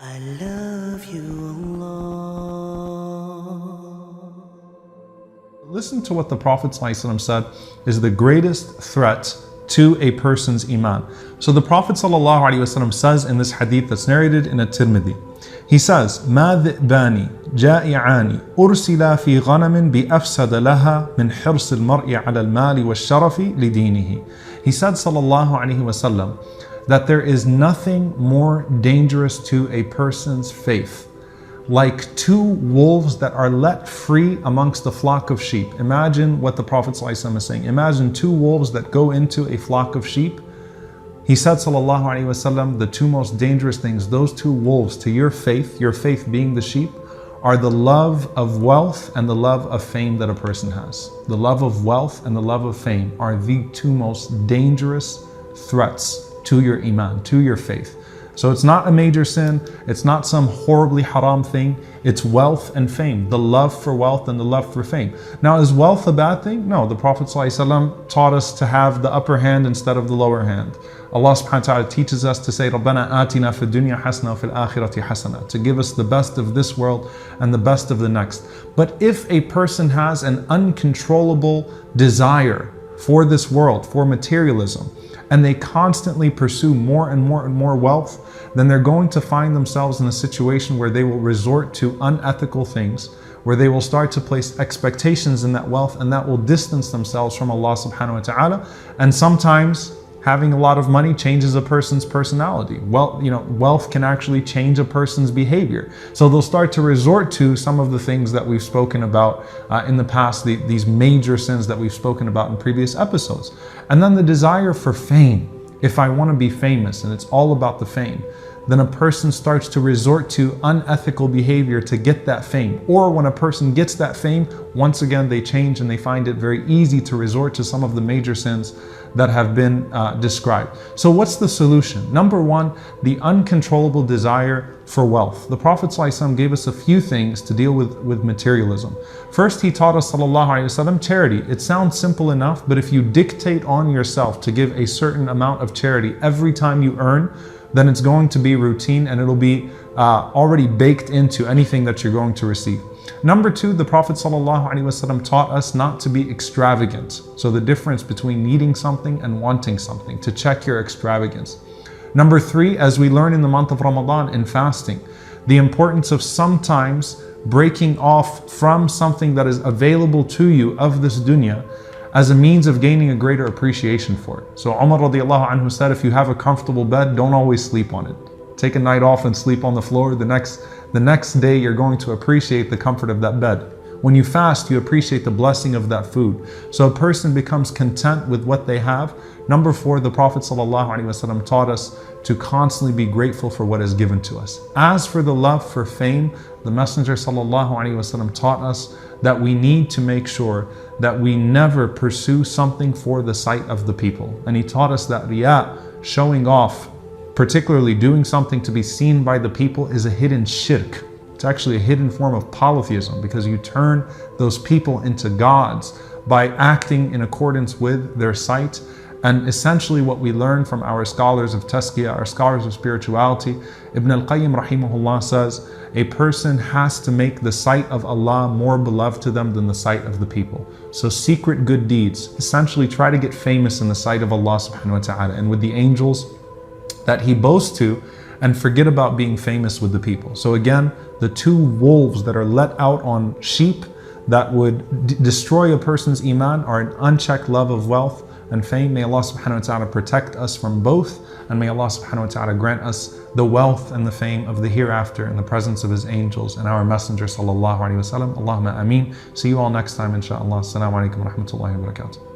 I love you, Allah. Listen to what the Prophet ﷺ said is the greatest threat to a person's Iman. So the Prophet ﷺ says in this hadith that's narrated in At-Tirmidhi, he says, مَا ذِئْبَانِ جَائِعَانِ أُرْسِلَا فِي غَنَمٍ بِأَفْسَدَ لَهَا مِنْ حِرْصِ الْمَرْءِ عَلَى الْمَالِ وَالشَّرَفِ لِدِينِهِ. He said ﷺ that there is nothing more dangerous to a person's faith like two wolves that are let free amongst a flock of sheep. Imagine what the Prophet ﷺ is saying. Imagine two wolves that go into a flock of sheep. He said, sallallahu alaihi wasallam, the two most dangerous things, those two wolves to your faith being the sheep, are the love of wealth and the love of fame that a person has. The love of wealth and the love of fame are the two most dangerous threats to your Iman, to your faith. So it's not a major sin, it's not some horribly haram thing, it's wealth and fame, the love for wealth and the love for fame. Now, is wealth a bad thing? No, the Prophet ﷺ taught us to have the upper hand instead of the lower hand. Allah subhanahu wa ta'ala teaches us to say, رَبَّنَا آتِنَا فِي الدُّنْيَا حَسَنَةً وَفِي الْآخِرَةِ حَسَنَةً, to give us the best of this world and the best of the next. But if a person has an uncontrollable desire for this world, for materialism, and they constantly pursue more and more and more wealth, then they're going to find themselves in a situation where they will resort to unethical things, where they will start to place expectations in that wealth, and that will distance themselves from Allah subhanahu wa ta'ala. And sometimes having a lot of money changes a person's personality. Wealth can actually change a person's behavior. So they'll start to resort to some of the things that we've spoken about in the past, these major sins that we've spoken about in previous episodes. And then the desire for fame. If I want to be famous and it's all about the fame, then a person starts to resort to unethical behavior to get that fame. Or when a person gets that fame, once again they change and they find it very easy to resort to some of the major sins that have been described. So what's the solution? Number one, the uncontrollable desire for wealth. The Prophet ﷺ gave us a few things to deal with materialism. First, he taught us ﷺ charity. It sounds simple enough, but if you dictate on yourself to give a certain amount of charity every time you earn, then it's going to be routine and it'll be already baked into anything that you're going to receive. Number two, the Prophet ﷺ taught us not to be extravagant. So the difference between needing something and wanting something, to check your extravagance. Number three, as we learn in the month of Ramadan in fasting, the importance of sometimes breaking off from something that is available to you of this dunya as a means of gaining a greater appreciation for it. So Umar radiallahu anhu said, if you have a comfortable bed, don't always sleep on it. Take a night off and sleep on the floor. The next day you're going to appreciate the comfort of that bed. When you fast, you appreciate the blessing of that food. So a person becomes content with what they have. Number four, the Prophet ﷺ taught us to constantly be grateful for what is given to us. As for the love for fame, the Messenger ﷺ taught us that we need to make sure that we never pursue something for the sight of the people. And he taught us that riya, showing off, particularly doing something to be seen by the people, is a hidden shirk. It's actually a hidden form of polytheism, because you turn those people into gods by acting in accordance with their sight. And essentially what we learn from our scholars of tazkiyah, our scholars of spirituality, Ibn al-Qayyim rahimahullah says, a person has to make the sight of Allah more beloved to them than the sight of the people. So secret good deeds, essentially try to get famous in the sight of Allah subhanahu wa ta'ala and with the angels that He boasts to, and forget about being famous with the people. So again, the two wolves that are let out on sheep that would destroy a person's Iman are an unchecked love of wealth and fame. May Allah subhanahu wa ta'ala protect us from both, and may Allah subhanahu wa ta'ala grant us the wealth and the fame of the hereafter in the presence of His angels and our Messenger sallallahu alaihi wasallam. Allahumma ameen. See you all next time inshaAllah. Assalamu alaikum wa rahmatullahi wa barakatuh.